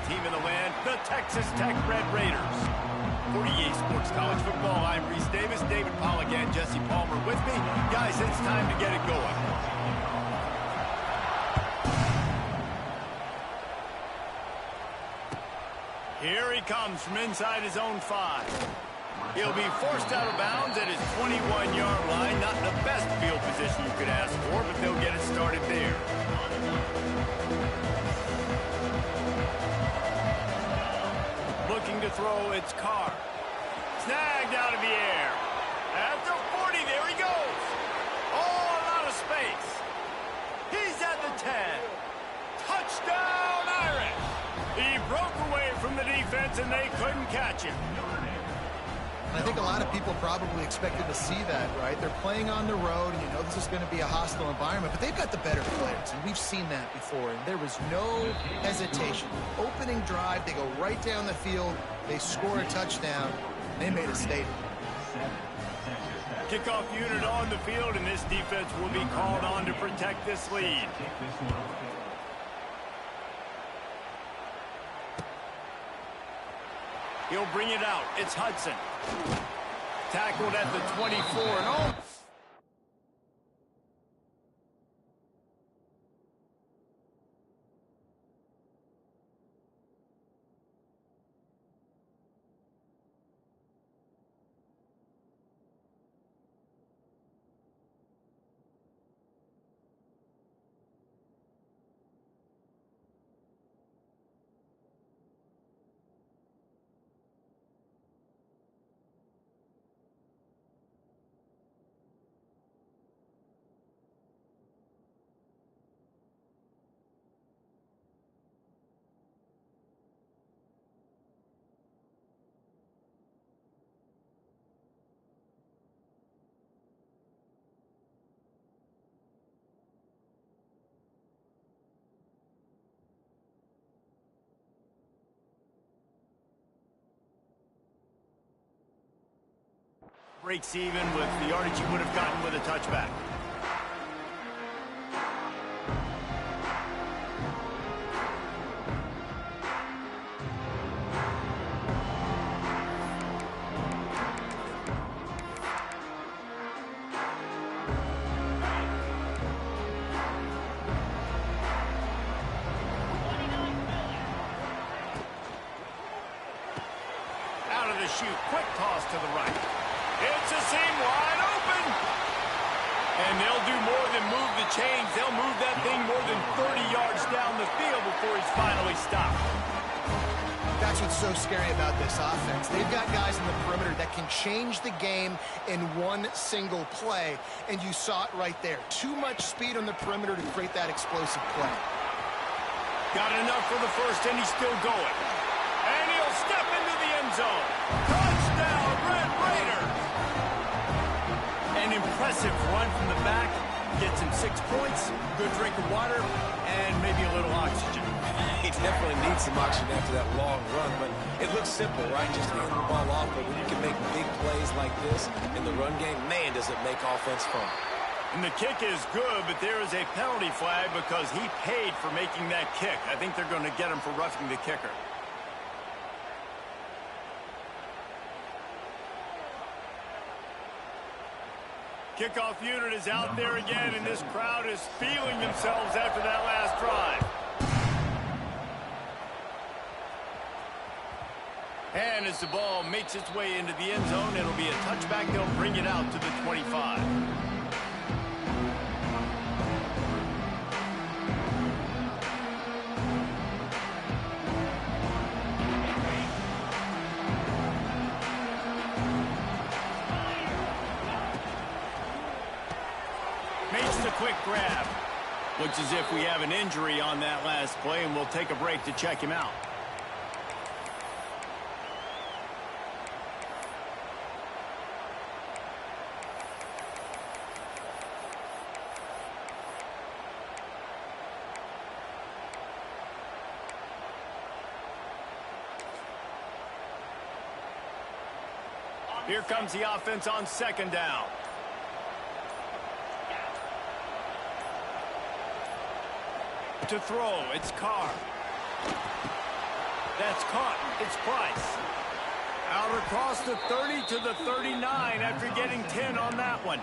team in the land, the Texas Tech Red Raiders. For EA Sports College Football, I'm Reese Davis, David Pollack, and Jesse Palmer with me. Guys, it's time to get it going. Here he comes from inside his own 5. He'll be forced out of bounds at his 21-yard line. Not the best field position you could ask for, but they'll get it started there. Looking to throw, it's Carr. Snagged out of the air. At the 40, there he goes. All out of space. He's at the 10. Touchdown, Irish. He broke away from the defense, and they couldn't catch him. I think a lot of people probably expected to see that, right? They're playing on the road, and you know this is going to be a hostile environment, but they've got the better players, and we've seen that before, and there was no hesitation. Opening drive, they go right down the field, they score a touchdown, they made a statement. Kickoff unit on the field, and this defense will be called on to protect this lead. He'll bring it out. It's Hudson. Tackled at the 24. And oh! Breaks even with the yardage he would have gotten with a touchback. Out of the chute, quick toss to the right. It's a seam wide open. And they'll do more than move the chains. They'll move that thing more than 30 yards down the field before he's finally stopped. That's what's so scary about this offense. They've got guys in the perimeter that can change the game in one single play. And you saw it right there. Too much speed on the perimeter to create that explosive play. Got enough for the first, and he's still going. And he'll step into the end zone. Touchdown, Red Raiders! An impressive run from the back. Gets him 6 points, good drink of water, and maybe a little oxygen. He definitely needs some oxygen after that long run, but it looks simple, right? Just hand the ball off, but when you can make big plays like this in the run game, man, does it make offense fun. And the kick is good, but there is a penalty flag because he paid for making that kick. I think they're going to get him for roughing the kicker. Kickoff unit is out there again, and this crowd is feeling themselves after that last drive. And as the ball makes its way into the end zone, it'll be a touchback. They'll bring it out to the 25. Makes the quick grab. Looks as if we have an injury on that last play, and we'll take a break to check him out. Here comes the offense on second down. To throw, it's Carr. That's caught. It's Price. Out across the 30 to the 39 after getting 10 on that one.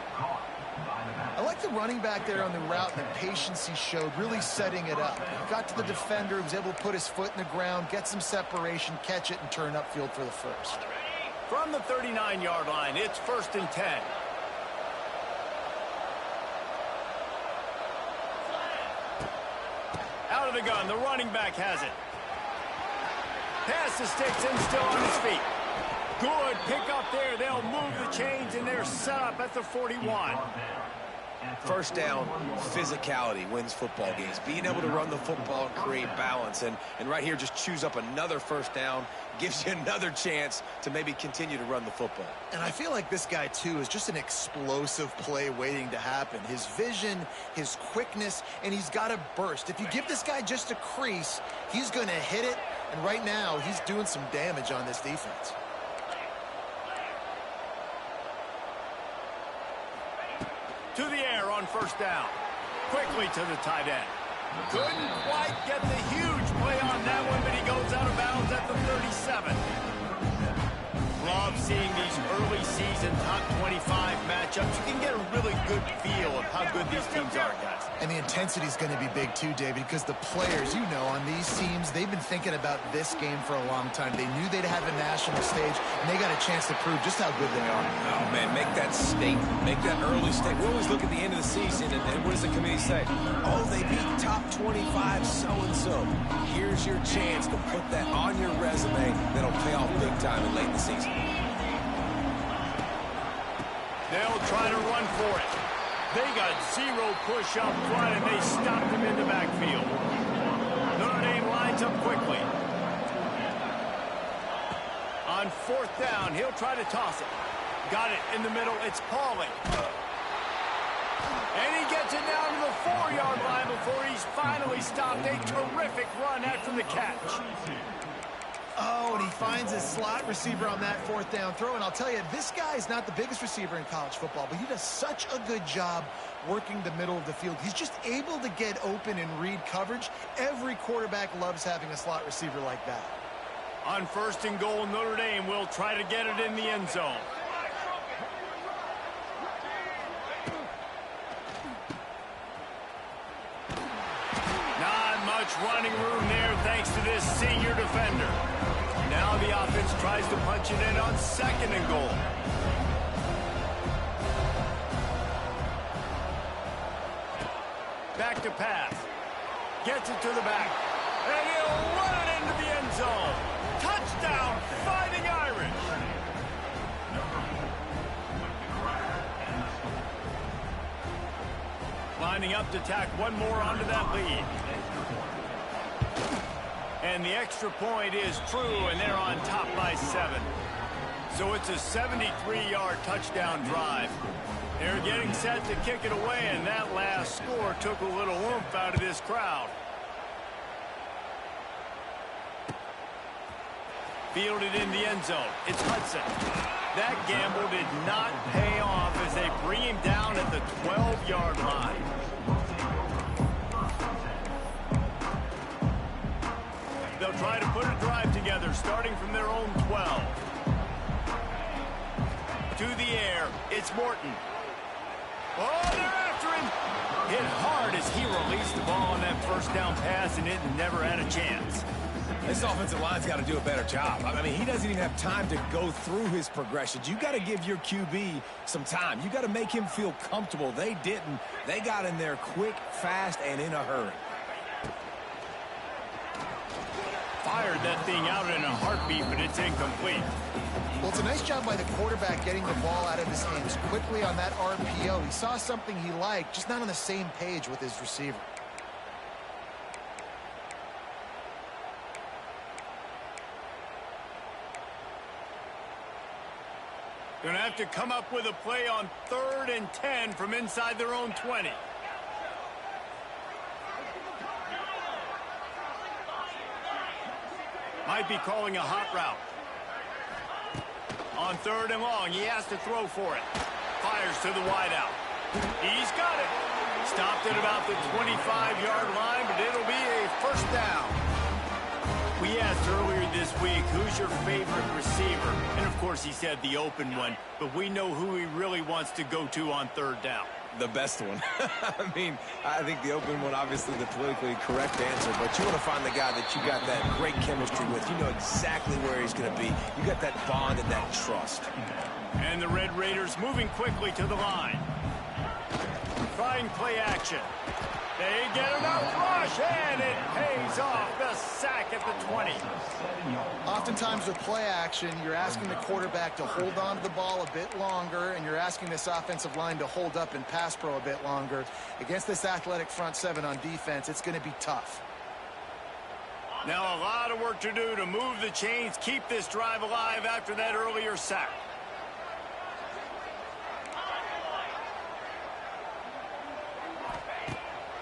I like the running back there on the route and the patience he showed, really setting it up. He got to the defender, he was able to put his foot in the ground, get some separation, catch it, and turn upfield for the first. From the 39-yard line, it's 1st and 10. Out of the gun, the running back has it. Pass the sticks and still on his feet. Good pick up there. They'll move the chains, and they're set up at the 41. First down, physicality wins football games. Being able to run the football and create balance. And right here, just choose up another first down, gives you another chance to maybe continue to run the football. And I feel like this guy, too, is just an explosive play waiting to happen. His vision, his quickness, and he's got a burst. If you give this guy just a crease, he's going to hit it. And right now, he's doing some damage on this defense. To the air on first down. Quickly to the tight end. Couldn't quite get the huge play on that one, but he goes out of bounds at the 37. Love seeing these early season top 25 matchups. You can get a really good feel of how good these teams are, guys. And the intensity is going to be big too, David, because the players, you know, on these teams, they've been thinking about this game for a long time. They knew they'd have a national stage, and they got a chance to prove just how good they are. Oh, man, make that statement. Make that early statement. We always look at the end of the season, and what does the committee say? Oh, they beat top 25 so-and-so. Here's your chance to put that on your resume that'll pay off big time in late in the season. They'll try to run for it. They got zero push up front, and they stopped him in the backfield. Notre Dame lines up quickly. On 4th down, he'll try to toss it. Got it in the middle. It's Pauling. And he gets it down to the 4-yard line before he's finally stopped. A terrific run after the catch. Oh, and he finds his slot receiver on that 4th down throw. And I'll tell you, this guy's not the biggest receiver in college football, but he does such a good job working the middle of the field. He's just able to get open and read coverage. Every quarterback loves having a slot receiver like that. On 1st and goal, Notre Dame will try to get it in the end zone. Not much running room there thanks to this senior defender. Now the offense tries to punch it in on 2nd and goal. Back to pass. Gets it to the back. And he'll run it into the end zone. Touchdown, Fighting Irish. Lining up to tack one more onto that lead. And the extra point is true, and they're on top by 7. So it's a 73-yard touchdown drive. They're getting set to kick it away, and that last score took a little oomph out of this crowd. Fielded in the end zone. It's Hudson. That gamble did not pay off as they bring him down at the 12-yard line. They'll try to put a drive together, starting from their own 12. To the air, it's Morton. Oh, they're after him. Hit hard as he released the ball on that 1st down pass, and it never had a chance. This offensive line's got to do a better job. I mean, he doesn't even have time to go through his progressions. You got to give your QB some time. You got to make him feel comfortable. They didn't. They got in there quick, fast, and in a hurry. Fired that thing out in a heartbeat, but it's incomplete. Well, it's a nice job by the quarterback getting the ball out of his hands quickly on that RPO. He saw something he liked, just not on the same page with his receiver. Going to have to come up with a play on 3rd and 10 from inside their own 20. Might be calling a hot route. On 3rd and long, he has to throw for it. Fires to the wideout. He's got it. Stopped at about the 25-yard line, but it'll be a 1st down. We asked earlier this week, who's your favorite receiver? And, of course, he said the open one, but we know who he really wants to go to on third down. The best one. I mean, I think the open one, obviously the politically correct answer, but you want to find the guy that you got that great chemistry with. You know exactly where he's going to be. You got that bond and that trust. And the Red Raiders moving quickly to the line. Trying play action. They get enough rush, and it pays off. The sack at the 20. Oftentimes with play action, you're asking the quarterback to hold on to the ball a bit longer, and you're asking this offensive line to hold up in pass pro a bit longer. Against this athletic front seven on defense, it's going to be tough. Now a lot of work to do to move the chains, keep this drive alive after that earlier sack.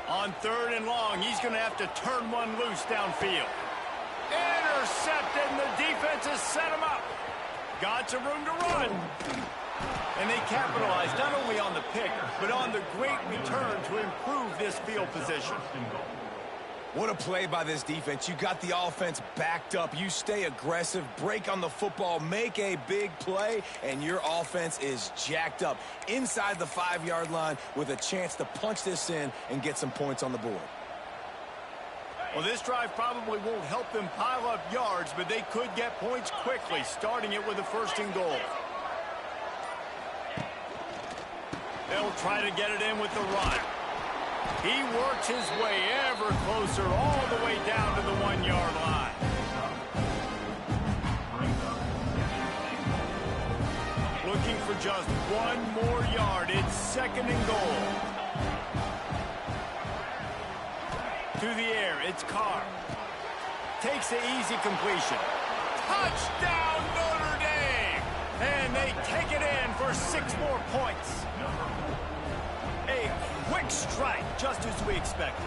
On third and long, he's going to have to turn one loose downfield. Intercepted, and the defense has set him up. Got some room to run. And they capitalized not only on the pick, but on the great return to improve this field position. What a play by this defense. You got the offense backed up. You stay aggressive, break on the football, make a big play, and your offense is jacked up inside the 5-yard line with a chance to punch this in and get some points on the board. Well, this drive probably won't help them pile up yards, but they could get points quickly, starting it with a first and goal. They'll try to get it in with the run. He works his way ever closer all the way down to the 1-yard line. Looking for just one more yard. It's second and goal. To the air, it's Carr. Takes the easy completion. Touchdown, Notre Dame! And they take it in for 6 more points. A quick strike, just as we expected.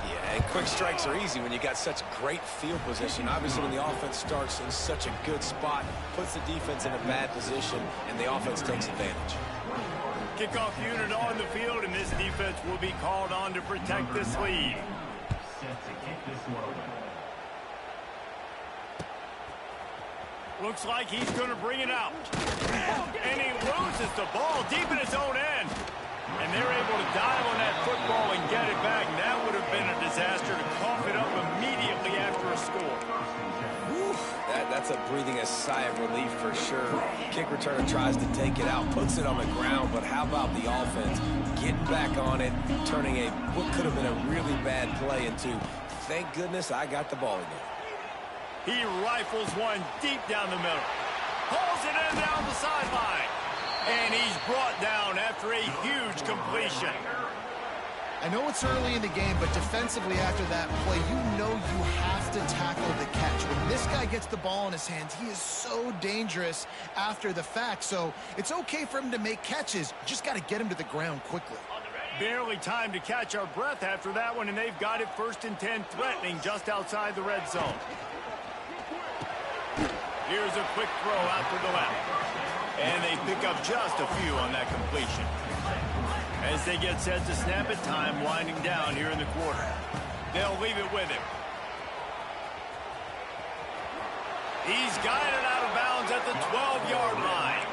Yeah, and quick strikes are easy when you got such great field position. Obviously, when the offense starts in such a good spot, puts the defense in a bad position, and the offense takes advantage. Kickoff unit on the field, and this defense will be called on to protect this lead. Looks like he's going to bring it out. And he loses the ball deep in his own end. And they're able to dive on that football and get it back. And that would have been a disaster to cough it up immediately after a score. Whew, that's a breathing a sigh of relief for sure. Kick returner tries to take it out, puts it on the ground, but how about the offense getting back on it, turning what could have been a really bad play into, thank goodness I got the ball again. He rifles one deep down the middle. Pulls it in down the sideline. And he's brought down after a huge completion. I know it's early in the game, but defensively after that play, you know you have to tackle the catch. When this guy gets the ball in his hands, he is so dangerous after the fact. So it's okay for him to make catches. You just got to get him to the ground quickly. Barely time to catch our breath after that one, and they've got it 1st and 10, threatening just outside the red zone. Here's a quick throw out to the left. And they pick up just a few on that completion. As they get set to snap it, time winding down here in the quarter. They'll leave it with him. He's guided out of bounds at the 12-yard line.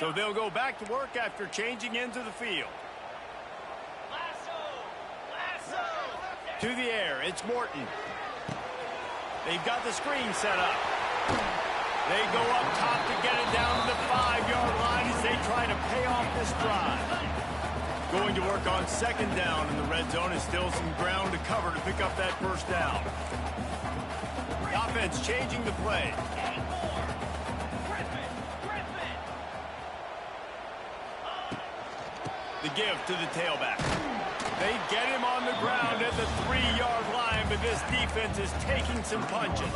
So they'll go back to work after changing into the field. To the air, it's Morton. They've got the screen set up. They go up top to get it down to the 5-yard line as they try to pay off this drive. Going to work on 2nd down in the red zone, is still some ground to cover to pick up that 1st down. The offense changing the play. The give to the tailback. They get him on the ground at the 3-yard line, but this defense is taking some punches.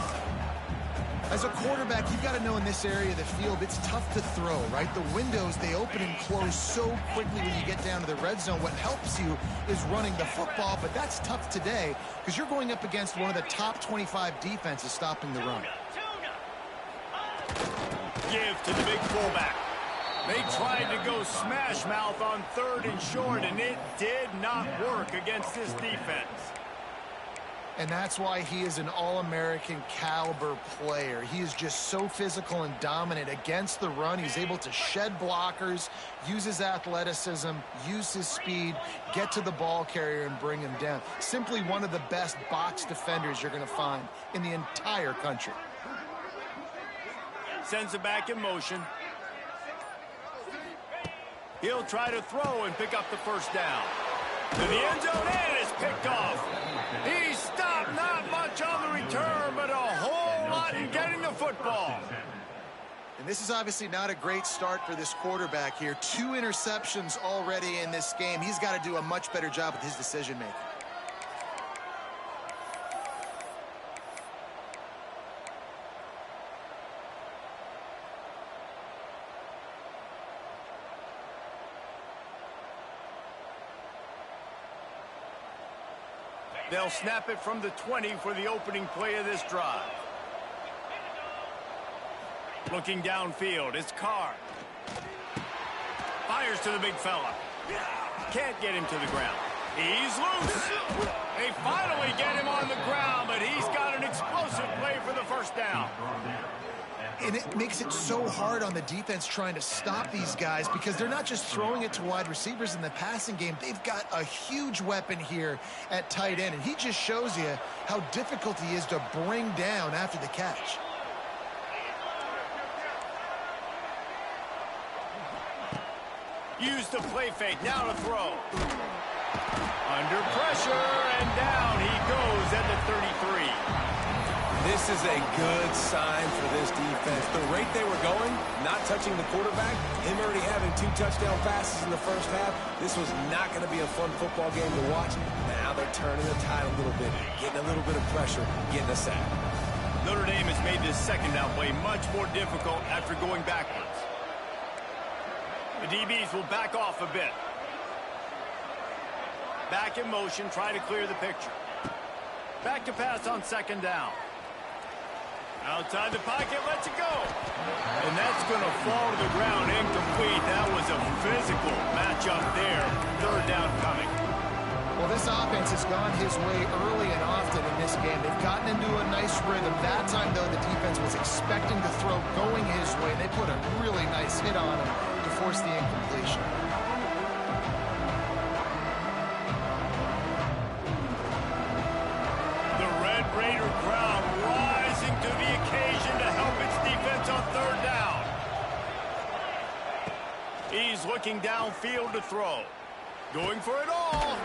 As a quarterback, you've got to know in this area of the field, it's tough to throw, right? The windows, they open and close so quickly when you get down to the red zone. What helps you is running the football, but that's tough today because you're going up against one of the top 25 defenses stopping the run. Give to the big fullback. They tried to go smash mouth on 3rd and short, and it did not work against this defense. And that's why he is an All-American caliber player. He is just so physical and dominant against the run. He's able to shed blockers, use his athleticism, use his speed, get to the ball carrier and bring him down. Simply one of the best box defenders you're going to find in the entire country. Sends it back in motion. He'll try to throw and pick up the first down. To the end zone, and it's picked off. He stopped, not much on the return, but a whole lot in getting the football. And this is obviously not a great start for this quarterback here. 2 interceptions already in this game. He's got to do a much better job with his decision-making. They'll snap it from the 20 for the opening play of this drive. Looking downfield, it's Carr. Fires to the big fella. Can't get him to the ground. He's loose. They finally get him on the ground, but he's got an explosive play for the first down. And it makes it so hard on the defense trying to stop these guys because they're not just throwing it to wide receivers in the passing game. They've got a huge weapon here at tight end, and he just shows you how difficult he is to bring down after the catch. Use the play fake, now to throw. Under pressure, and down he goes at the 33. This is a good sign for this defense. The rate they were going, not touching the quarterback, him already having 2 touchdown passes in the first half, this was not going to be a fun football game to watch. Now they're turning the tide a little bit, getting a little bit of pressure, getting a sack. Notre Dame has made this second down play much more difficult after going backwards. The DBs will back off a bit. Back in motion, try to clear the picture. Back to pass on second down. Outside the pocket, lets it go. And that's going to fall to the ground incomplete. That was a physical matchup there. 3rd down coming. Well, this offense has gone his way early and often in this game. They've gotten into a nice rhythm. That time, though, the defense was expecting the throw going his way. They put a really nice hit on him to force the incompletion. The Red Raider crowd rising to the occasion to help its defense on 3rd down. He's looking downfield to throw. Going for it all.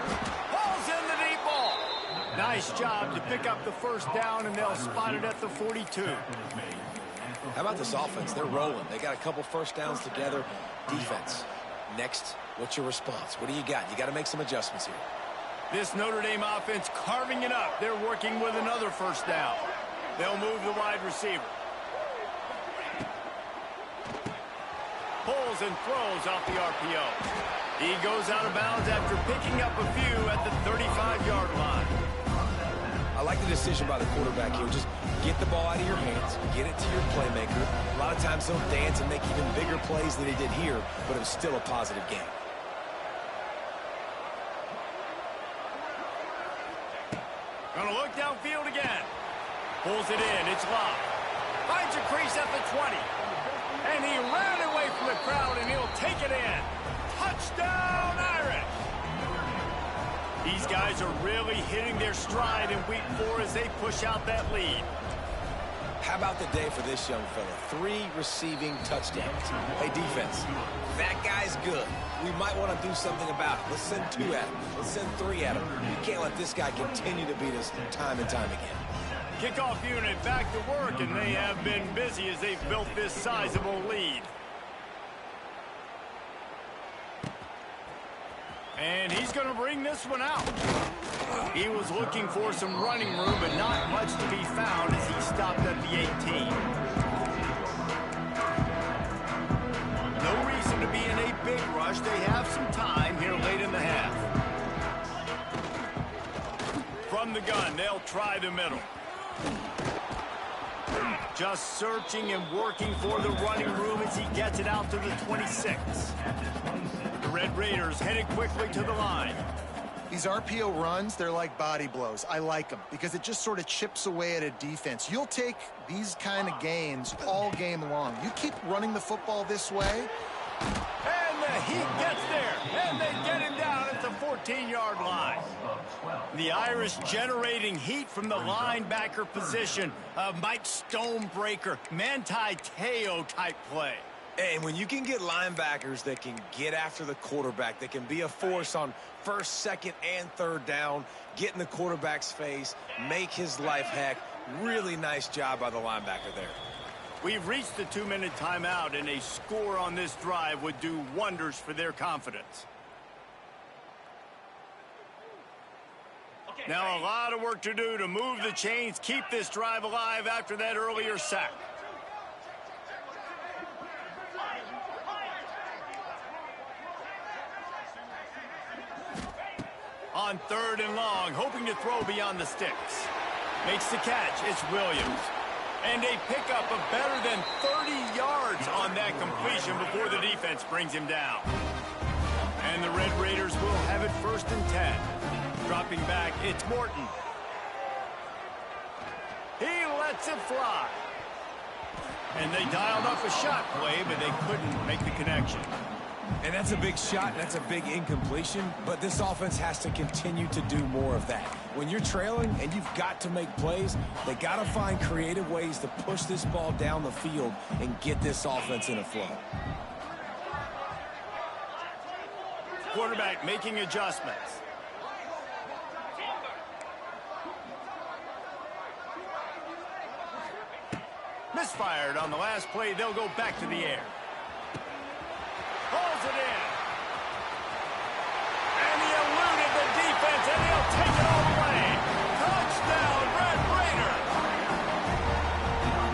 Ball's in the deep ball. Nice job to pick up the first down, and they'll spot it at the 42. How about this offense? They're rolling. They got a couple first downs together. Defense. Next, what's your response? What do you got? You got to make some adjustments here. This Notre Dame offense carving it up. They're working with another first down. They'll move the wide receiver. Pulls and throws off the RPO. He goes out of bounds after picking up a few at the 35-yard line. I like the decision by the quarterback here. Just get the ball out of your hands, get it to your playmaker. A lot of times he'll dance and make even bigger plays than he did here, but it was still a positive game. Gonna look downfield again. Pulls it in, it's Love. Finds a crease at the 20. And he ran away from the crowd, and he'll take it in. Touchdown, Irish! These guys are really hitting their stride in week 4 as they push out that lead. How about the day for this young fella? 3 receiving touchdowns. Hey, defense, that guy's good. We might want to do something about it. Let's send 2 at him. Let's send 3 at him. You can't let this guy continue to beat us time and time again. Kickoff unit back to work, and they have been busy as they've built this sizable lead. And he's going to bring this one out. He was looking for some running room, but not much to be found as he stopped at the 18. No reason to be in a big rush. They have some time here late in the half. From the gun, they'll try the middle. Just searching and working for the running room as he gets it out to the 26. The Red Raiders headed quickly to the line. These RPO runs, they're like body blows. I like them because it just sort of chips away at a defense. You'll take these kind of gains all game long. You keep running the football this way. And the Heat gets there, and they get him down at the 14-yard line. The Irish generating heat from the linebacker position. Mike Stonebreaker, Manti Te'o type play. And when you can get linebackers that can get after the quarterback, that can be a force on first, second, and third down, get in the quarterback's face, make his life heck, really nice job by the linebacker there. We've reached the 2-minute timeout, and a score on this drive would do wonders for their confidence. Now a lot of work to do to move the chains, keep this drive alive after that earlier sack. On 3rd and long, hoping to throw beyond the sticks. Makes the catch. It's Williams. And a pickup of better than 30 yards on that completion before the defense brings him down. And the Red Raiders will have it 1st and 10. Dropping back, it's Morton. He lets it fly. And they dialed up a shot play, but they couldn't make the connection. And that's a big shot, and that's a big incompletion, but this offense has to continue to do more of that. When you're trailing and you've got to make plays, they got to find creative ways to push this ball down the field and get this offense in a flow. Quarterback making adjustments. Misfired on the last play. They'll go back to the air. Pulls it in. And he eluded the defense, and he'll take it all the way. Touchdown, Red Raiders.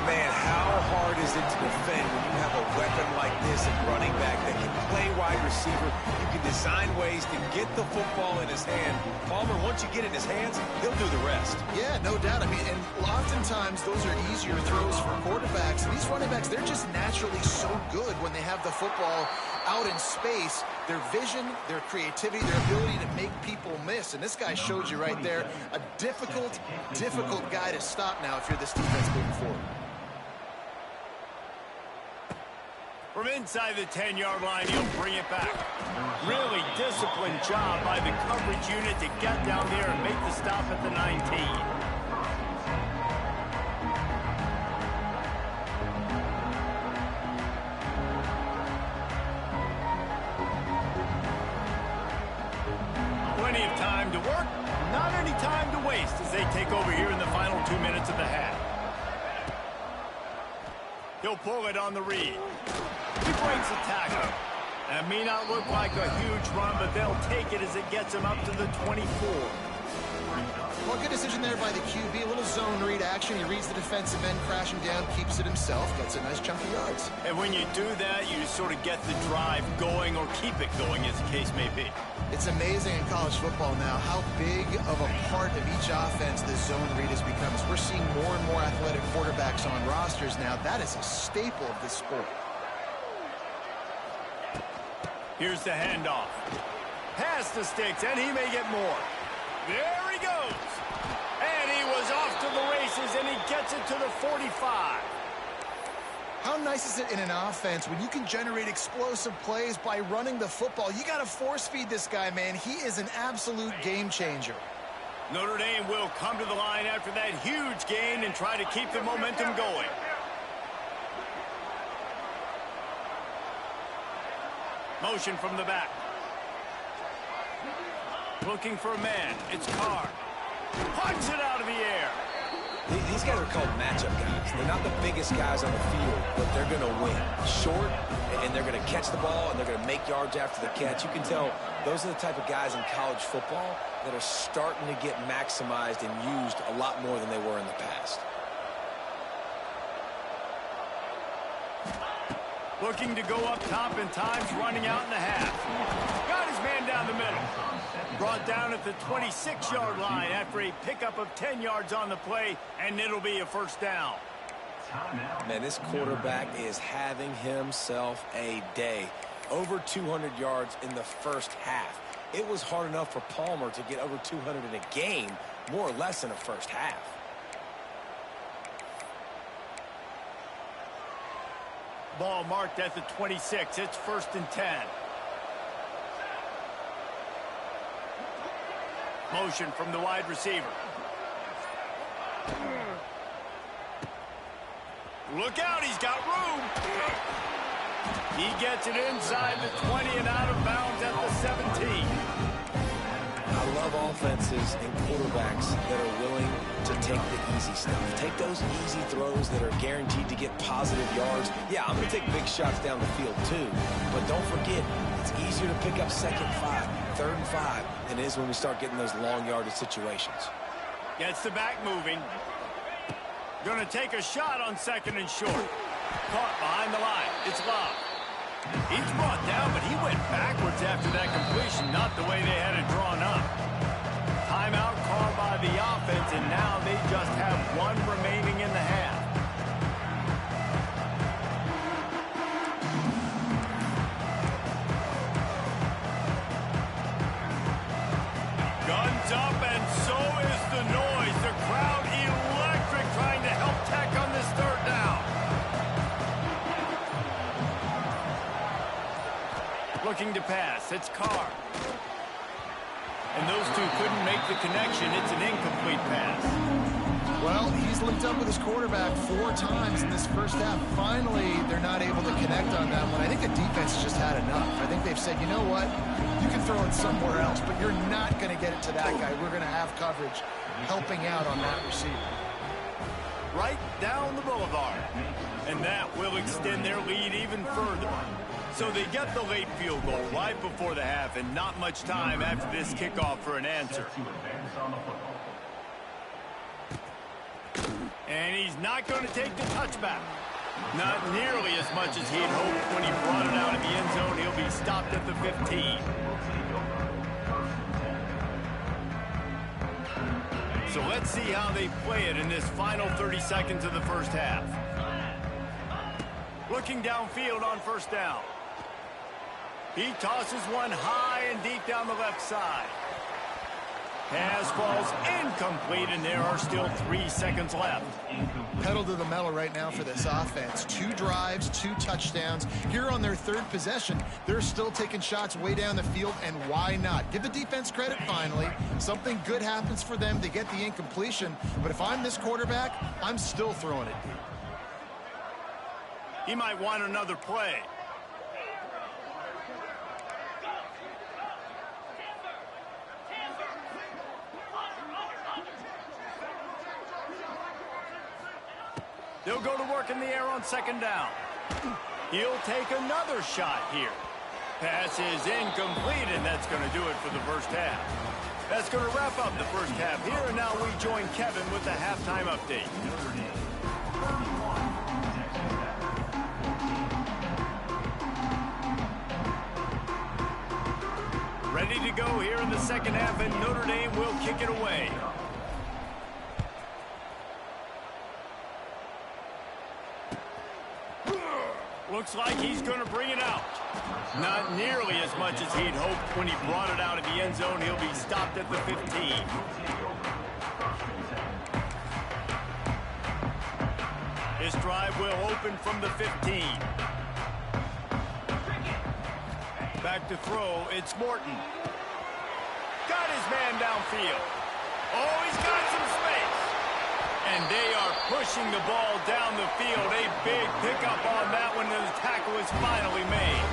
Man, how hard is it to defend when you have a weapon like this at running back that can play wide receiver? You can design ways to get the football in his hand. Palmer, once you get it in his hands, he'll do the rest. Yeah, no doubt. I mean, and oftentimes those are easier throws for quarterbacks. These running backs, they're just naturally so good when they have the football out in space. Their vision, their creativity, their ability to make people miss. And this guy showed you right there, a difficult guy to stop now if you're this defense moving forward. From inside the 10-yard line, he'll bring it back. Really disciplined job by the coverage unit to get down there and make the stop at the 19. Plenty of time to work, not any time to waste as they take over here in the final 2 minutes of the half. He'll pull it on the read. He breaks a tackle. That may not look like a huge run, but they'll take it as it gets him up to the 24. Well, good decision there by the QB. A little zone read action. He reads the defensive end crashing down, keeps it himself, gets a nice chunk of yards. And when you do that, you sort of get the drive going or keep it going, as the case may be. It's amazing in college football now how big of a part of each offense this zone read has become. As we're seeing more and more athletic quarterbacks on rosters now, that is a staple of this sport. Here's the handoff. Past the sticks, and he may get more. There he goes. And he was off to the races, and he gets it to the 45. How nice is it in an offense when you can generate explosive plays by running the football? You got to force feed this guy, man. He is an absolute game changer. Notre Dame will come to the line after that huge gain and try to keep the momentum going. Motion from the back. Looking for a man. It's Carr. Punts it out of the air. These guys are called matchup guys. They're not the biggest guys on the field, but they're going to win. Short, and they're going to catch the ball, and they're going to make yards after the catch. You can tell those are the type of guys in college football that are starting to get maximized and used a lot more than they were in the past. Looking to go up top, and time's running out in the half. Got his man down the middle. Brought down at the 26-yard line after a pickup of 10 yards on the play, and it'll be a first down. Man, this quarterback is having himself a day. Over 200 yards in the first half. It was hard enough for Palmer to get over 200 in a game, more or less in a first half. Ball marked at the 26. It's 1st and 10. Motion from the wide receiver. Look out, he's got room. He gets it inside the 20 and out of bounds at the 17. I love offenses and quarterbacks that are willing to take the easy stuff. Take those easy throws that are guaranteed to get positive yards. Yeah, I'm going to take big shots down the field too. But don't forget, it's easier to pick up 2nd and 5, 3rd and 5 than it is when we start getting those long yardage situations. Gets the back moving. Going to take a shot on 2nd and short. Caught behind the line. It's Love. He's brought down, but he went backwards after that completion, not the way they had it drawn up. Timeout called by the offense, and now they just have one remaining in the half. Guns up, and so is the noise. The crowd electric, trying to help Tech on this 3rd down. Looking to pass. It's Carr. And those two couldn't make the connection. It's an incomplete pass. Well, he's linked up with his quarterback 4 times in this first half. Finally, they're not able to connect on that one. I think the defense just had enough. I think they've said, you know what? You can throw it somewhere else, but you're not going to get it to that guy. We're going to have coverage helping out on that receiver. Right down the boulevard. And that will extend their lead even further. So they get the late field goal right before the half, and not much time after this kickoff for an answer. And he's not going to take the touchback. Not nearly as much as he had hoped when he brought it out of the end zone. He'll be stopped at the 15. So let's see how they play it in this final 30 seconds of the first half. Looking downfield on 1st down. He tosses one high and deep down the left side. Pass falls incomplete, and there are still 3 seconds left. Pedal to the metal right now for this offense. 2 drives, 2 touchdowns. Here on their 3rd possession, they're still taking shots way down the field, and why not? Give the defense credit finally. Something good happens for them. They get the incompletion, but if I'm this quarterback, I'm still throwing it deep. He might want another play. They'll go to work in the air on 2nd down. He'll take another shot here. Pass is incomplete, and that's going to do it for the first half. That's going to wrap up the first half here, and now we join Kevin with the halftime update. Ready to go here in the second half, and Notre Dame will kick it away. Looks like he's going to bring it out. Not nearly as much as he'd hoped when he brought it out of the end zone. He'll be stopped at the 15. This drive will open from the 15. Back to throw, it's Morton. Got his man downfield. Oh, he's got some space. And they are pushing the ball down the field. A big pickup on that one, and the tackle is finally made.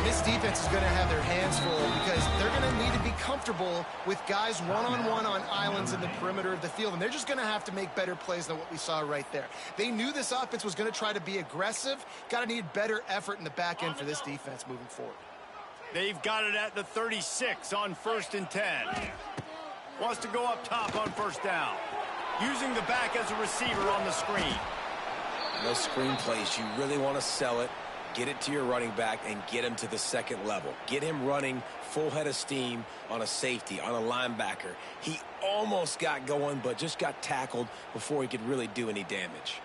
And this defense is going to have their hands full because they're going to need to be comfortable with guys one-on-one on islands in the perimeter of the field, and they're just going to have to make better plays than what we saw right there. They knew this offense was going to try to be aggressive. Got to need better effort in the back end for this defense moving forward. They've got it at the 36 on 1st and 10. Wants to go up top on 1st down. Using the back as a receiver on the screen. Those screen plays, you really want to sell it, get it to your running back, and get him to the second level. Get him running full head of steam on a safety, on a linebacker. He almost got going, but just got tackled before he could really do any damage.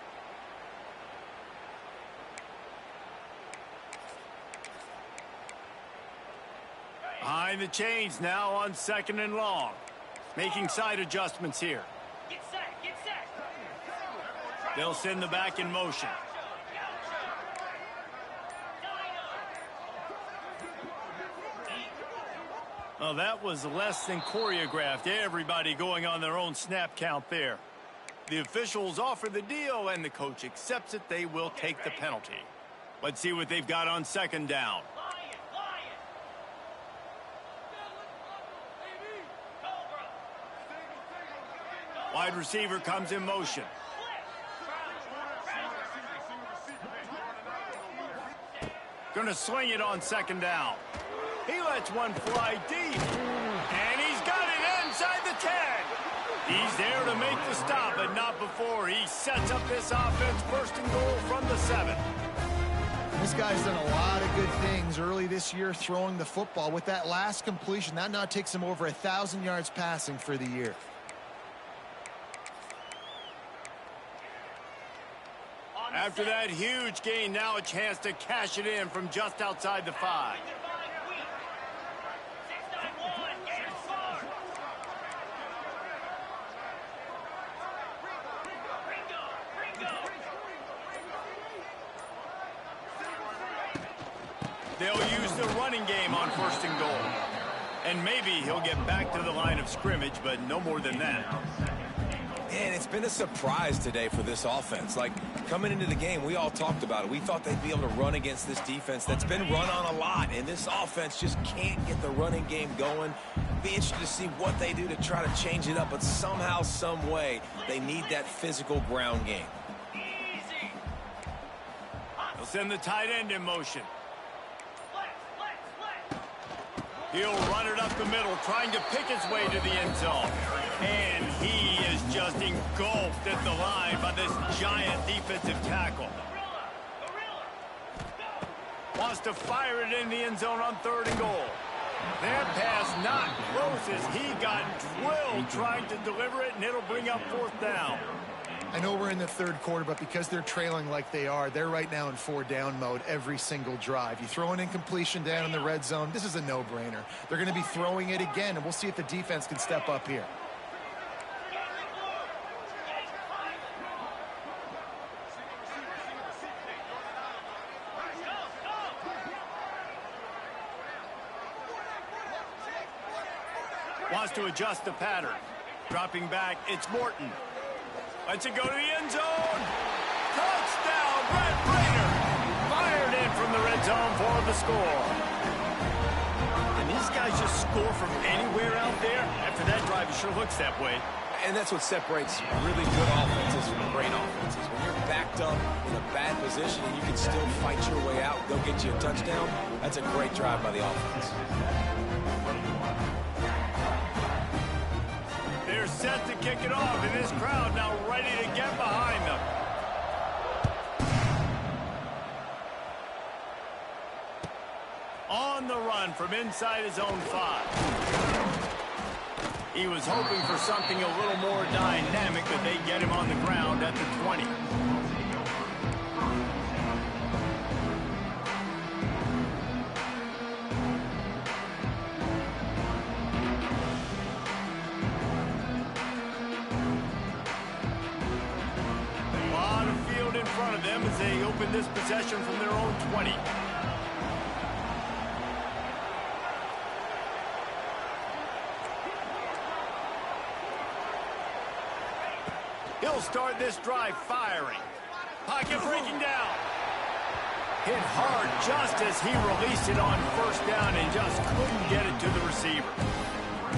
Behind the chains now on 2nd and long. Making side adjustments here. Get set, get set. They'll send the back in motion. Well, that was less than choreographed. Everybody going on their own snap count there. The officials offer the deal, and the coach accepts it. They will take the penalty. Let's see what they've got on 2nd down. Wide receiver comes in motion. Gonna sling it on 2nd down. He lets one fly deep. And he's got it inside the 10. He's there to make the stop, but not before he sets up this offense 1st and goal from the 7. This guy's done a lot of good things early this year throwing the football. With that last completion, that now takes him over 1,000 yards passing for the year. After that huge gain, now a chance to cash it in from just outside the 5. They'll use the running game on 1st and goal. And maybe he'll get back to the line of scrimmage, but no more than that. And it's been a surprise today for this offense. Like, coming into the game, we all talked about it. We thought they'd be able to run against this defense that's been run on a lot, and this offense just can't get the running game going. Be interested to see what they do to try to change it up, but somehow, some way, they need that physical ground game. They'll send the tight end in motion. He'll run it up the middle, trying to pick his way to the end zone. And he is just engulfed at the line by this giant defensive tackle. Wants to fire it in the end zone on 3rd and goal. That pass not close as he got drilled trying to deliver it, and it'll bring up 4th down. I know we're in the 3rd quarter, but because they're trailing like they are, they're right now in 4-down mode every single drive. You throw an incompletion down in the red zone, this is a no-brainer. They're going to be throwing it again, and we'll see if the defense can step up here. Wants to adjust the pattern. Dropping back, it's Morton. Lets it go to the end zone. Touchdown, Red Raider. Fired in from the red zone for the score. And these guys just score from anywhere out there. After that drive, it sure looks that way. And that's what separates really good offenses from great offenses. When you're backed up in a bad position and you can still fight your way out, go get you a touchdown, that's a great drive by the offense. They're set to kick it off, and this crowd now ready to get behind them. On the run from inside his own 5. He was hoping for something a little more dynamic, but they get him on the ground at the 20. In front of them as they open this possession from their own 20. He'll start this drive firing. Pocket breaking down. Hit hard just as he released it on first down and just couldn't get it to the receiver.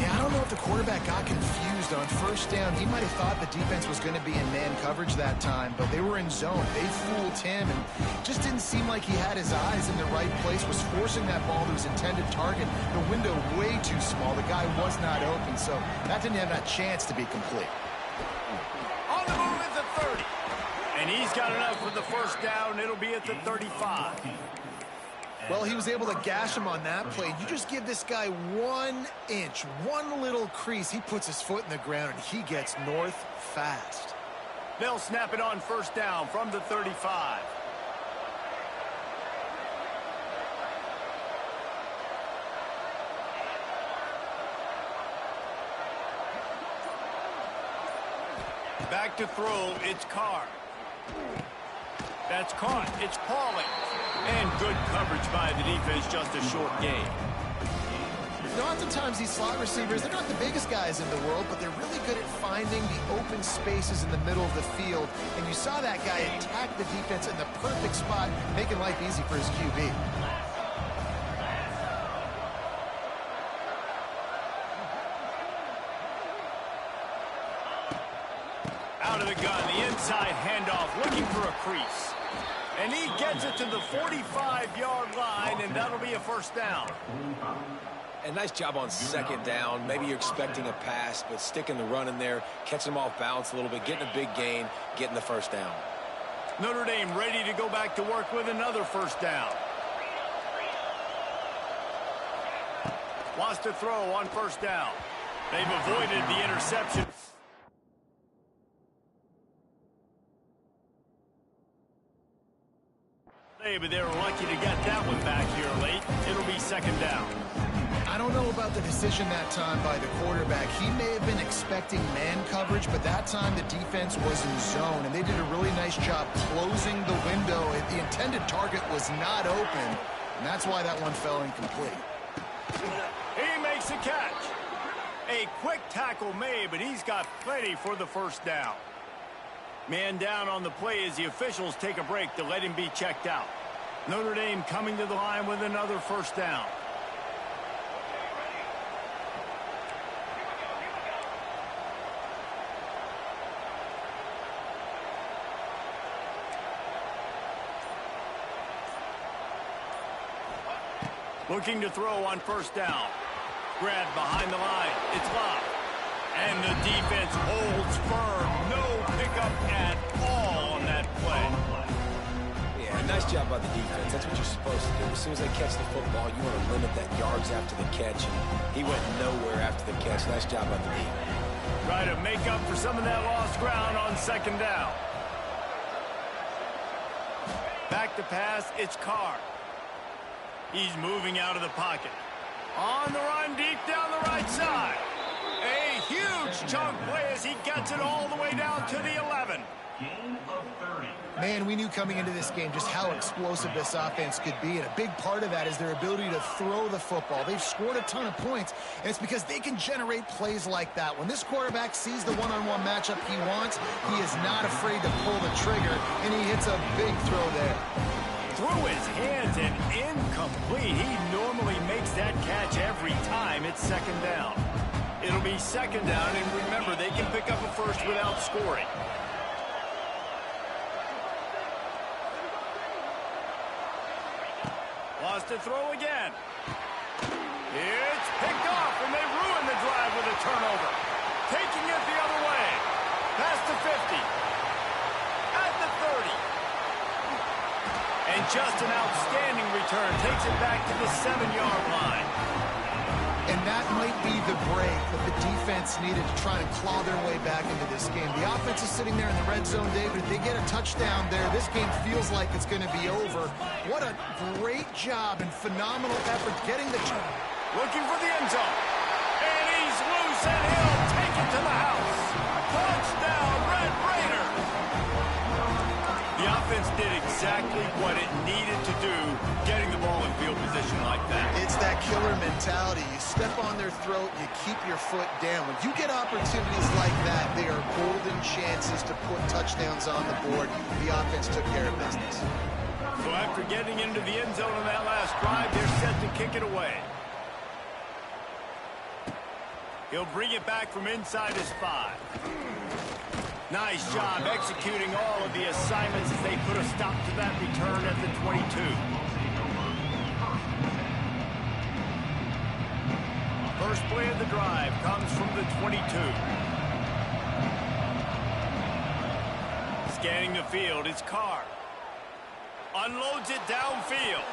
Yeah, I don't know if the quarterback got confused on first down. He might have thought the defense was going to be in man coverage that time, but they were in zone. They fooled him, and just didn't seem like he had his eyes in the right place, was forcing that ball to his intended target. The window way too small. The guy was not open, so that didn't have that chance to be complete. On the move at the 30. And he's got enough for the first down. It'll be at the 35. Well, he was able to gash him on that play. You just give this guy 1 inch, one little crease. He puts his foot in the ground, and he gets north fast. They'll snap it on first down from the 35. Back to throw, it's Carr. That's caught, it's Pauling. And good coverage by the defense, just a short gain. You know, oftentimes these slot receivers, they're not the biggest guys in the world, but they're really good at finding the open spaces in the middle of the field. And you saw that guy attack the defense in the perfect spot, making life easy for his QB. Out of the gun, the inside handoff, looking for a crease. And he gets it to the 45-yard line, and that'll be a first down. And nice job on second down. Maybe you're expecting a pass, but sticking the run in there, catching them off balance a little bit, getting a big gain, getting the first down. Notre Dame ready to go back to work with another first down. Wants to throw on first down. They've avoided the interception. But they were lucky to get that one back here late. It'll be second down. I don't know about the decision that time by the quarterback. He may have been expecting man coverage, but that time the defense was in zone, and they did a really nice job closing the window. The intended target was not open, and that's why that one fell incomplete. He makes a catch. A quick tackle made, but he's got plenty for the first down. Man down on the play as the officials take a break to let him be checked out. Notre Dame coming to the line with another first down. Looking to throw on first down. Grabbed behind the line. It's locked. And the defense holds firm. No pickup at all on that play. Yeah, nice job by the defense. That's what you're supposed to do. As soon as they catch the football, you want to limit that yards after the catch. And he went nowhere after the catch. Nice job by the defense. Try to make up for some of that lost ground on second down. Back to pass, it's Carr. He's moving out of the pocket. On the run, deep down the right side. A huge chunk play as he gets it all the way down to the 11. Man, we knew coming into this game just how explosive this offense could be, and a big part of that is their ability to throw the football. They've scored a ton of points, and it's because they can generate plays like that. When this quarterback sees the one-on-one matchup he wants, he is not afraid to pull the trigger, and he hits a big throw there. Through his hands and incomplete. He normally makes that catch every time. It's second down. It'll be second down, and remember, they can pick up a first without scoring. Wants to throw again. It's picked off, and they ruin the drive with a turnover. Taking it the other way. Past the 50. At the 30. And just an outstanding return. Takes it back to the 7-yard line. And that might be the break that the defense needed to try and claw their way back into this game. The offense is sitting there in the red zone, David. If they get a touchdown there, this game feels like it's going to be over. What a great job and phenomenal effort getting the... Looking for the end zone. And he's loose, and he'll take it to the house. Touchdown, Red Raiders. The offense did exactly what it needed to do, getting the ball in field position like that. It's that killer mentality. You step on their throat, you keep your foot down. When you get opportunities like that, they are golden chances to put touchdowns on the board. The offense took care of business. So after getting into the end zone on that last drive, they're set to kick it away. He'll bring it back from inside his 5. Nice job executing all of the assignments as they put a stop to that return at the 22. First play of the drive comes from the 22. Scanning the field, it's Carr. Unloads it downfield.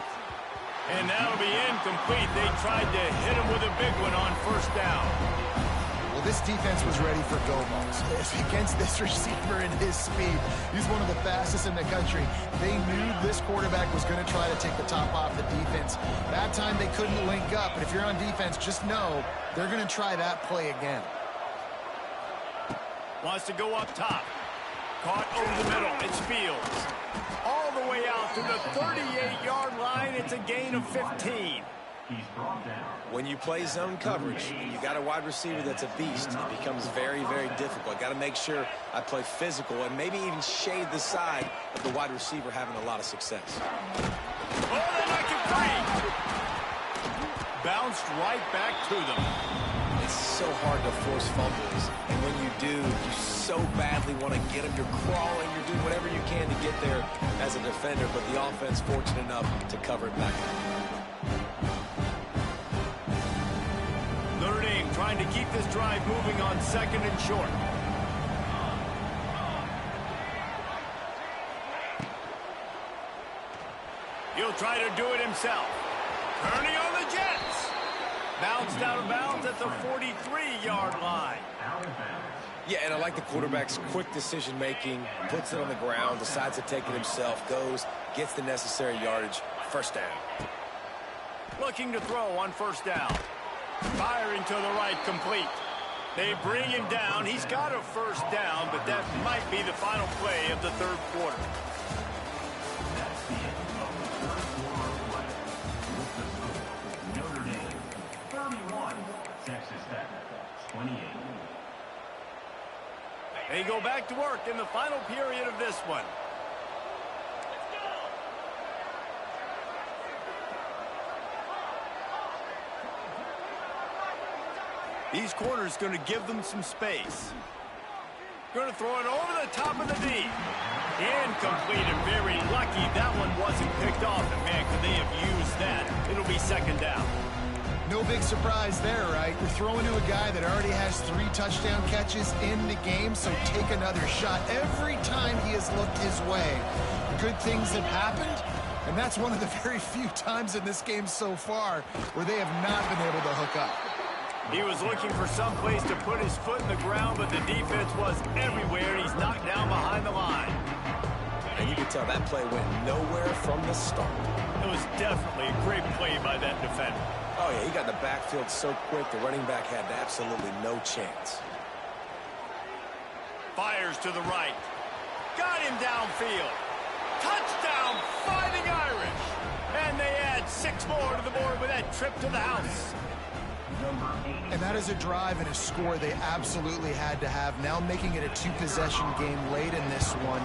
And that'll be incomplete. They tried to hit him with a big one on first down. Well, this defense was ready for go balls. Against this receiver and his speed, he's one of the fastest in the country. They knew this quarterback was going to try to take the top off the defense. That time they couldn't link up, but if you're on defense, just know they're going to try that play again. Wants to go up top. Caught over the middle. It's Fields. All the way out to the 38-yard line. It's a gain of 15. When you play zone coverage and you got a wide receiver that's a beast, it becomes very, very difficult. Got to make sure I play physical and maybe even shade the side of the wide receiver having a lot of success. Oh, they knock it free. Bounced right back to them. It's so hard to force fumbles, and when you do, you so badly want to get them. You're crawling, you're doing whatever you can to get there as a defender, but the offense fortunate enough to cover it back. Notre Dame trying to keep this drive moving on 2nd and short. He'll try to do it himself. Turning on the Jets. Bounced out of bounds at the 43-yard line. Yeah, and I like the quarterback's quick decision-making, puts it on the ground, decides to take it himself, goes, gets the necessary yardage, first down. Looking to throw on first down. Firing to the right, complete. They bring him down. He's got a first down, but that might be the final play of the third quarter. Notre Dame, 31. Texas Tech, 28. They go back to work in the final period of this one. These corners going to give them some space. Going to throw it over the top of the D. Incomplete and very lucky that one wasn't picked off. And man, could they have used that? It'll be second down. No big surprise there, right? You're throwing to a guy that already has 3 touchdown catches in the game, so take another shot. Every time he has looked his way, good things have happened, and that's one of the very few times in this game so far where they have not been able to hook up. He was looking for some place to put his foot in the ground, but the defense was everywhere. He's knocked down behind the line. And you can tell that play went nowhere from the start. It was definitely a great play by that defender. Oh, yeah, he got in the backfield so quick, the running back had absolutely no chance. Fires to the right. Got him downfield. Touchdown, Fighting Irish. And they add 6 more to the board with that trip to the house. And that is a drive and a score they absolutely had to have. Now making it a 2-possession game late in this one.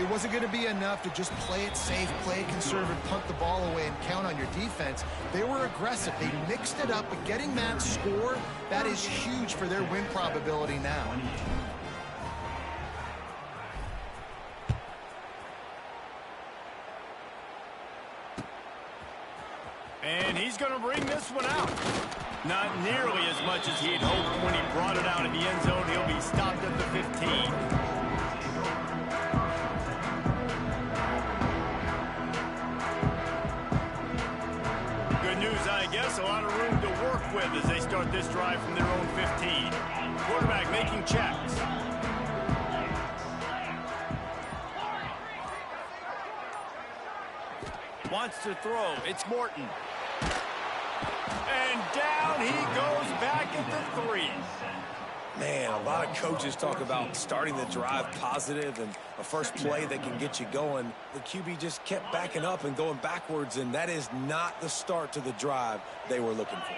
It wasn't going to be enough to just play it safe, play it conservative, punt the ball away, and count on your defense. They were aggressive. They mixed it up, but getting that score, that is huge for their win probability now. And he's going to bring this one out. Not nearly as much as he had hoped when he brought it out in the end zone. He'll be stopped at the 15. Good news, I guess. A lot of room to work with as they start this drive from their own 15. Quarterback making checks. Wants to throw. It's Morton. And down he goes back at the 3. Man, a lot of coaches talk about starting the drive positive and a first play that can get you going. The QB just kept backing up and going backwards, and that is not the start to the drive they were looking for.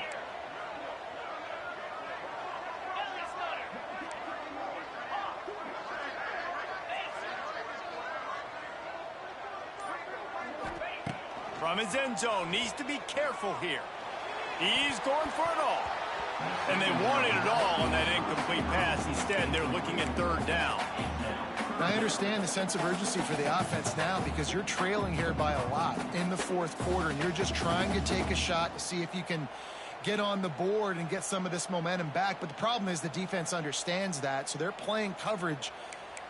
From his end zone, needs to be careful here. He's going for it all. And they wanted it all on that incomplete pass. Instead, they're looking at third down. I understand the sense of urgency for the offense now because you're trailing here by a lot in the fourth quarter, and you're just trying to take a shot to see if you can get on the board and get some of this momentum back. But the problem is the defense understands that, so they're playing coverage,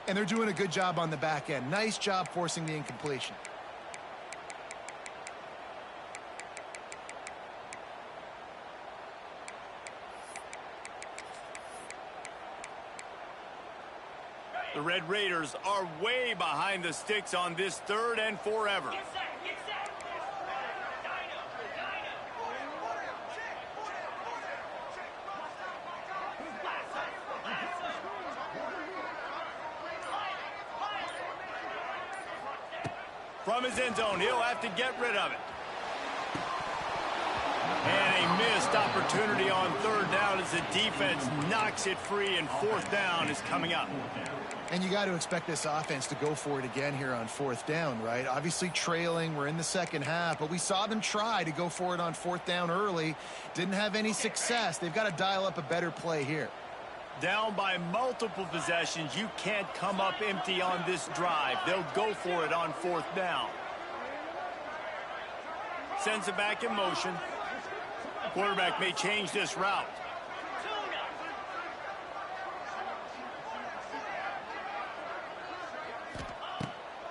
and they're doing a good job on the back end. Nice job forcing the incompletion. The Red Raiders are way behind the sticks on this third and forever. From his end zone, he'll have to get rid of it. And a missed opportunity on third down as the defense knocks it free, and fourth down is coming up. And you got to expect this offense to go for it again here on fourth down, right? Obviously trailing, we're in the second half, but we saw them try to go for it on fourth down early. Didn't have any success. They've got to dial up a better play here. Down by multiple possessions, you can't come up empty on this drive. They'll go for it on fourth down. Sends it back in motion. Quarterback may change this route.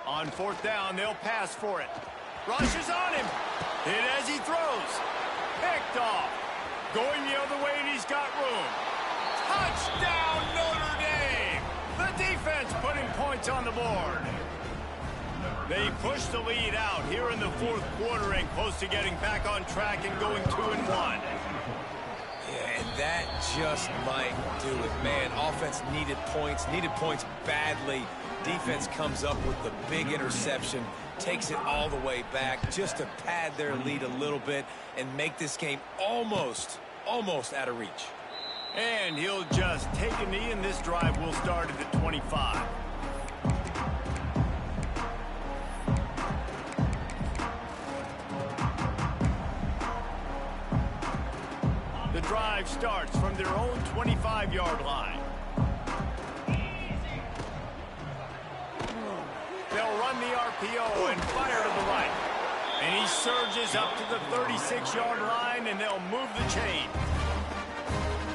On fourth down, they'll pass for it. Rushes on him. Hit as he throws. Picked off. Going the other way, and he's got room. Touchdown, Notre Dame! The defense putting points on the board. They push the lead out here in the fourth quarter and close to getting back on track and going 2-1. Yeah, and that just might do it. Man, offense needed points badly. Defense comes up with the big interception, takes it all the way back just to pad their lead a little bit and make this game almost out of reach. And he'll just take a knee, and this drive will start at the 25. The drive starts from their own 25-yard line. They'll run the RPO and fire to the right. And he surges up to the 36-yard line, and they'll move the chain.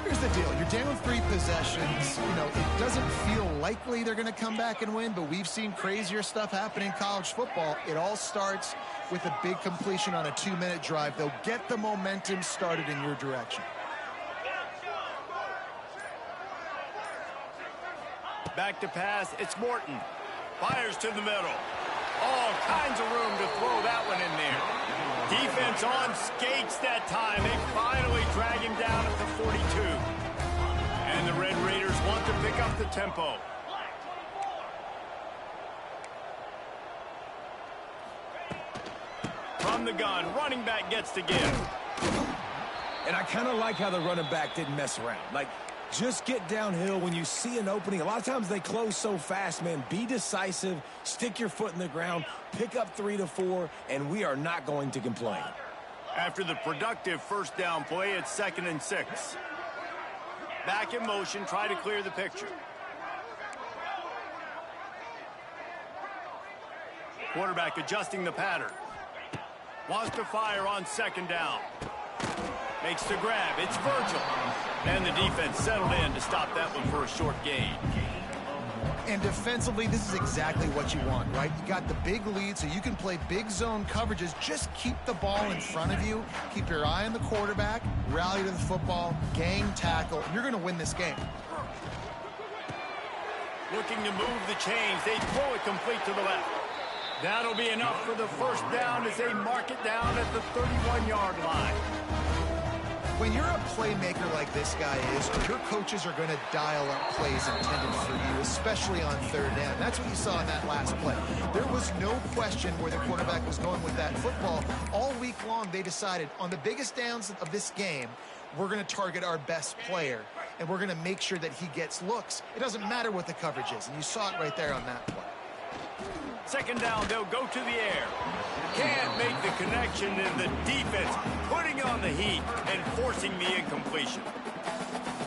Here's the deal. You're down 3 possessions. You know, it doesn't feel likely they're going to come back and win, but we've seen crazier stuff happen in college football. It all starts with a big completion on a 2-minute drive. They'll get the momentum started in your direction. Back to pass, it's Morton. Fires to the middle. All kinds of room to throw that one in there. Defense on skates that time. They finally drag him down at the 42. And the Red Raiders want to pick up the tempo. From the gun, running back gets to give. And I kind of like how the running back didn't mess around. Like, just get downhill when you see an opening. A lot of times they close so fast, man. Be decisive, stick your foot in the ground, pick up 3 to 4, and we are not going to complain. After the productive first down play, it's 2nd and 6. Back in motion, try to clear the picture. Quarterback adjusting the pattern. Wants to fire on 2nd down. Makes the grab. It's Virgil. And the defense settled in to stop that one for a short gain. And defensively, this is exactly what you want, right? You got the big lead, so you can play big zone coverages. Just keep the ball in front of you. Keep your eye on the quarterback. Rally to the football. Gang tackle. You're going to win this game. Looking to move the chains. They throw it complete to the left. That'll be enough for the first down as they mark it down at the 31-yard line. When you're a playmaker like this guy is, your coaches are going to dial up plays intended for you, especially on third down. That's what you saw in that last play. There was no question where the quarterback was going with that football. All week long, they decided on the biggest downs of this game, we're going to target our best player, and we're going to make sure that he gets looks. It doesn't matter what the coverage is, and you saw it right there on that play. Second down, they'll go to the air. Can't make the connection, and the defense putting on the heat and forcing the incompletion.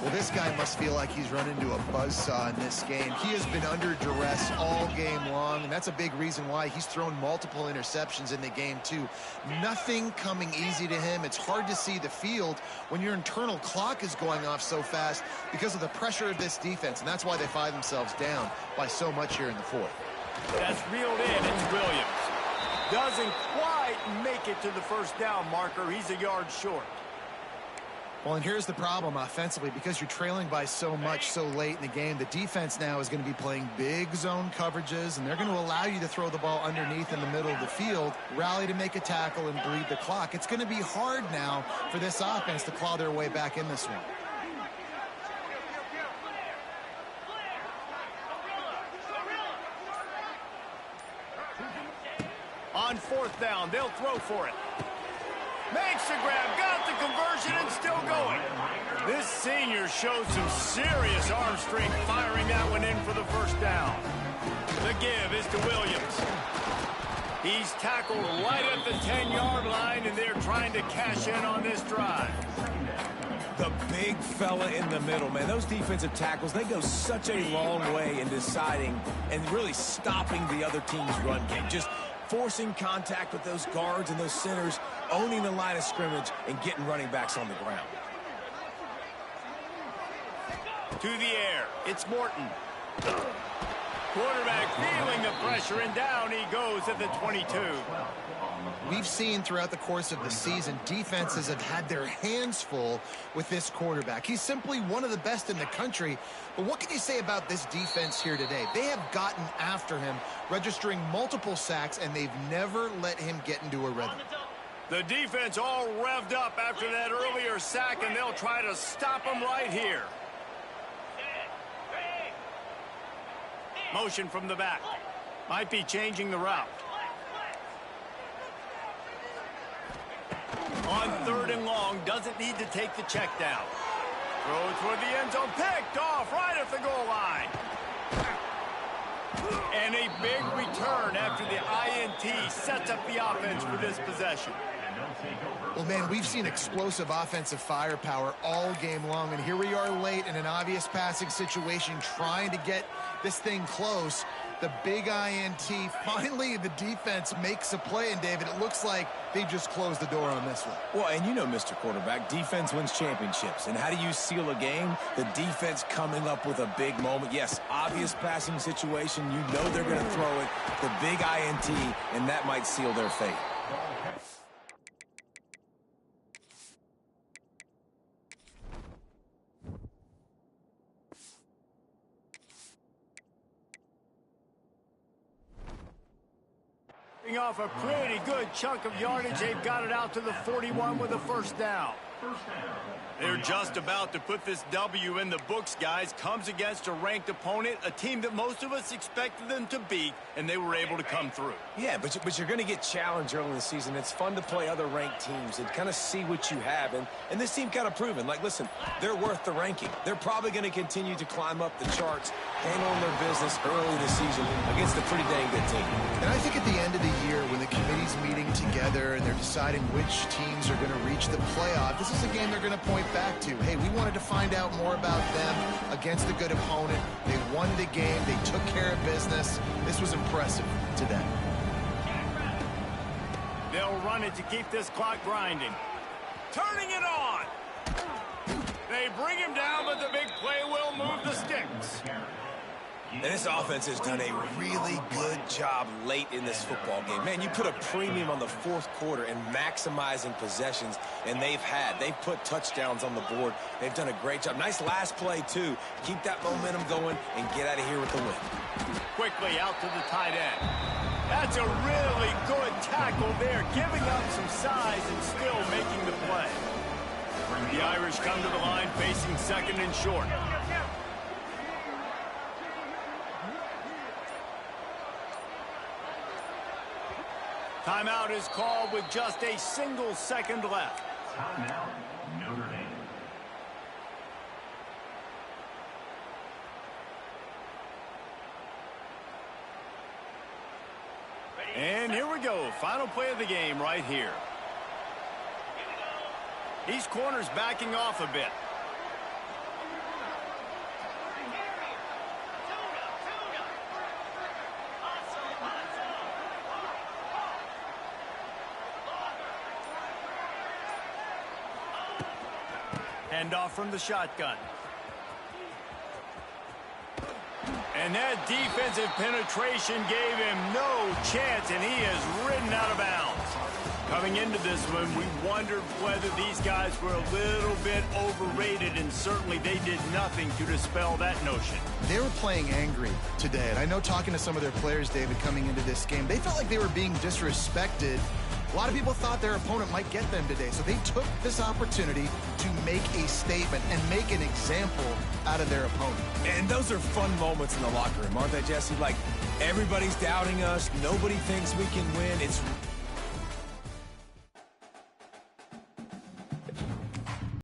Well, this guy must feel like he's run into a buzzsaw in this game. He has been under duress all game long, and that's a big reason why he's thrown multiple interceptions in the game, too. Nothing coming easy to him. It's hard to see the field when your internal clock is going off so fast because of the pressure of this defense, and that's why they find themselves down by so much here in the fourth. That's reeled in. It's Williams. Doesn't quite make it to the first down marker. He's a yard short. Well, and here's the problem offensively. Because you're trailing by so much so late in the game, the defense now is going to be playing big zone coverages, and they're going to allow you to throw the ball underneath in the middle of the field, rally to make a tackle, and bleed the clock. It's going to be hard now for this offense to claw their way back in this one. On fourth down, they'll throw for it. Makes the grab, got the conversion, and still going. This senior showed some serious arm strength firing that one in for the first down. The give is to Williams. He's tackled right at the 10-yard line, and they're trying to cash in on this drive. The big fella in the middle, man. Those defensive tackles, they go such a long way in deciding and really stopping the other team's run game. Just forcing contact with those guards and those centers, owning the line of scrimmage, and getting running backs on the ground. To the air, it's Morton. Quarterback feeling the pressure, and down he goes at the 22. We've seen throughout the course of the season, defenses have had their hands full with this quarterback. He's simply one of the best in the country. But what can you say about this defense here today? They have gotten after him, registering multiple sacks, and they've never let him get into a rhythm. The defense all revved up after that earlier sack, and they'll try to stop him right here. Motion from the back. Might be changing the route. On third and long, doesn't need to take the check down. Throw toward the end zone, picked off right at the goal line. And a big return after the INT sets up the offense for this possession. Well, man, we've seen explosive offensive firepower all game long, and here we are late in an obvious passing situation trying to get this thing close. The big INT, finally the defense makes a play, and David, it looks like they just closed the door on this one. Well, and you know, Mr. Quarterback, defense wins championships. And how do you seal a game? The defense coming up with a big moment. Yes, obvious passing situation. You know they're going to throw it. The big INT, and that might seal their fate. Off a pretty good chunk of yardage. They've got it out to the 41 with a first down. They're just about to put this W in the books, guys. Comes against a ranked opponent, a team that most of us expected them to beat, and they were able to come through. Yeah, but you're going to get challenged early in the season. It's fun to play other ranked teams and kind of see what you have. And this team kind of proven, like, listen, they're worth the ranking. They're probably going to continue to climb up the charts, handling their business early this season against a pretty dang good team. And I think at the end of the year, when the committee's meeting together and they're deciding which teams are going to reach the playoff, this is a game they're going to point back to. Hey, we wanted to find out more about them against a good opponent. They won the game. They took care of business. This was impressive today. They'll run it to keep this clock grinding. Turning it on. They bring him down, but the big play will move the sticks. And this offense has done a really good job late in this football game. Man, you put a premium on the fourth quarter and maximizing possessions, and they've put touchdowns on the board. They've done a great job. Nice last play, too. Keep that momentum going and get out of here with the win. Quickly out to the tight end. That's a really good tackle there, giving up some size and still making the play. The Irish come to the line facing second and short. Timeout is called with just a single second left. Timeout, Notre Dame. here we go. Final play of the game right here. These corners backing off a bit. Hand off from the shotgun. And that defensive penetration gave him no chance, and he is ridden out of bounds. Coming into this one, we wondered whether these guys were a little bit overrated, and certainly they did nothing to dispel that notion. They were playing angry today, and I know talking to some of their players, David, coming into this game, they felt like they were being disrespected. A lot of people thought their opponent might get them today, so they took this opportunity to make a statement and make an example out of their opponent. And those are fun moments in the locker room, aren't they, Jesse? Like, everybody's doubting us. Nobody thinks we can win. It's